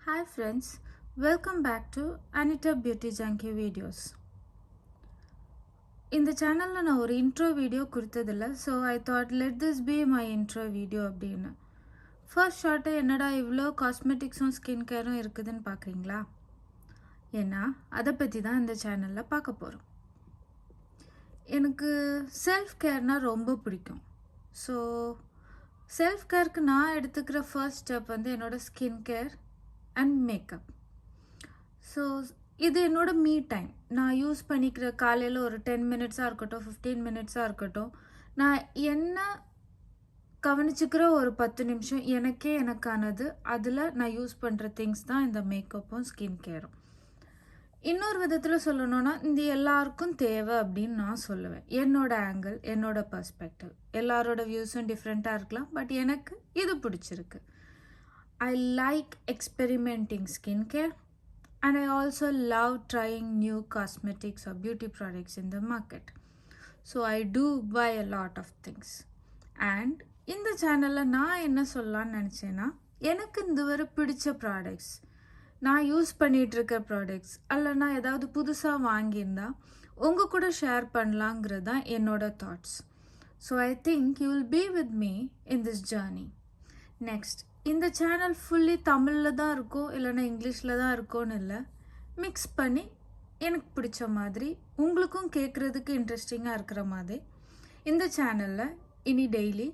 Hi friends, welcome back to Anita Beauty Junkie videos. இந்த சேனலில் நான் ஒரு இன்ட்ரோ வீடியோ கொடுத்ததில்ல, so I thought let this be my intro video அப்படின்னு. First short என்னடா இவ்வளோ காஸ்மெட்டிக்ஸும் ஸ்கின் கேரும் இருக்குதுன்னு பார்க்குறீங்களா? ஏன்னா அதை பற்றி தான் இந்த சேனலில் பார்க்க போகிறோம். எனக்கு செல்ஃப் கேர்னால் ரொம்ப பிடிக்கும். ஸோ செல்ஃப் கேருக்கு நான் எடுத்துக்கிற ஃபர்ஸ்ட் ஸ்டெப் வந்து என்னோடய skin care and makeup. So இது என்னோட மீ டைம். நான் யூஸ் பண்ணிக்கிற காலையில் ஒரு 10 மினிட்ஸாக இருக்கட்டும், 15 மினிட்ஸாக இருக்கட்டும், நான் என்ன கவனிச்சுக்கிற ஒரு 10 நிமிஷம் எனக்கானது. அதில் நான் யூஸ் பண்ணுற திங்ஸ் தான் இந்த மேக்கப்பும் ஸ்கின் கேரும். இன்னொரு விதத்தில் சொல்லணுன்னா, இந்த எல்லாருக்கும் தேவை அப்படின்னு நான் சொல்லுவேன். என்னோட ஆங்கிள், என்னோட பர்ஸ்பெக்டிவ், எல்லாரோட வியூஸும் டிஃப்ரெண்ட்டாக இருக்கலாம், பட் எனக்கு இது பிடிச்சிருக்கு. I like experimenting skincare, and I also love trying new cosmetics or beauty products in the market. So I do buy a lot of things. And இந்த சேனலில் நான் என்ன சொல்லலான்னு நினச்சேன்னா, எனக்கு இந்த வரை பிடிச்ச ப்ராடக்ட்ஸ், நான் யூஸ் பண்ணிகிட்ருக்க ப்ராடக்ட்ஸ் அல்லனா ஏதாவது புதுசாக வாங்கியிருந்தா உங்கள் கூட ஷேர் பண்ணலாங்கிறது தான் என்னோட thoughts. So I think you will be with me in this journey. Next, இந்த சேனல் ஃபுல்லி தமிழில் தான் இருக்கும், இல்லைன்னா இங்கிலீஷில் தான் இருக்கும்னு இல்லை, மிக்ஸ் பண்ணி எனக்கு பிடிச்ச மாதிரி உங்களுக்கும் கேட்குறதுக்கு இன்ட்ரெஸ்டிங்காக இருக்கிற மாதிரி இந்த சேனலில் இனி டெய்லி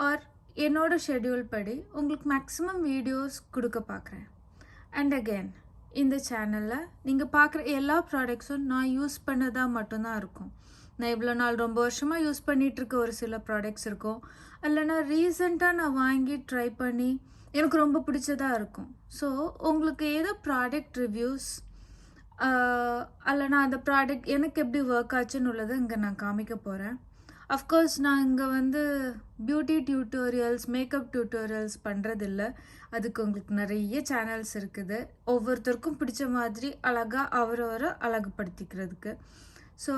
ஆர் என்னோடய ஷெட்யூல் படி உங்களுக்கு மேக்ஸிமம் வீடியோஸ் கொடுக்க பார்க்குறேன். அண்ட் அகெயின், இந்த சேனலில் நீங்கள் பார்க்குற எல்லா ப்ராடக்ட்ஸும் நான் யூஸ் பண்ணதாக மட்டும்தான் இருக்கும். நான் இவ்வளோ நாள் ரொம்ப வருஷமாக யூஸ் பண்ணிகிட்ருக்க ஒரு சில ப்ராடக்ட்ஸ் இருக்கும், இல்லைனா ரீசெண்டாக நான் வாங்கி ட்ரை பண்ணி எனக்கு ரொம்ப பிடிச்சதாக இருக்கும். ஸோ உங்களுக்கு ஏதோ ப்ராடக்ட் ரிவ்யூஸ் அல்லனா அந்த ப்ராடக்ட் எனக்கு எப்படி ஒர்க் ஆச்சுன்னு உள்ளதை இங்கே நான் காமிக்க போகிறேன். அஃப்கோர்ஸ் நான் இங்கே வந்து பியூட்டி டியூட்டோரியல்ஸ், மேக்கப் டியூட்டோரியல்ஸ் பண்ணுறதில்ல. அதுக்கு உங்களுக்கு நிறைய சேனல்ஸ் இருக்குது, ஒவ்வொருத்தருக்கும் பிடிச்ச மாதிரி அழகாக அவரவரை அழகுபடுத்திக்கிறதுக்கு. ஸோ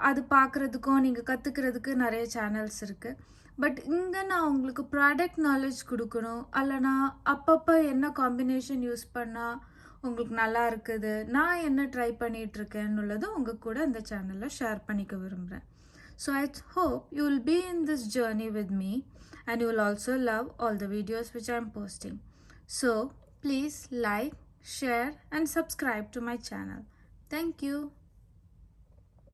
அது பார்க்குறதுக்கும் நீங்கள் கற்றுக்கிறதுக்கு நிறைய சேனல்ஸ் இருக்குது. பட் இங்கே நான் உங்களுக்கு ப்ராடக்ட் நாலேஜ் கொடுக்கணும், அல்லனா அப்பப்போ என்ன காம்பினேஷன் யூஸ் பண்ணால் உங்களுக்கு நல்லா இருக்குது, நான் என்ன ட்ரை பண்ணிகிட்ருக்கேன்னுள்ளதை உங்கள் கூட இந்த சேனலில் ஷேர் பண்ணிக்க விரும்புகிறேன். So I hope you will be in this journey with me and you will also love all the videos which I am posting. So please like, share and subscribe to my channel. Thank you.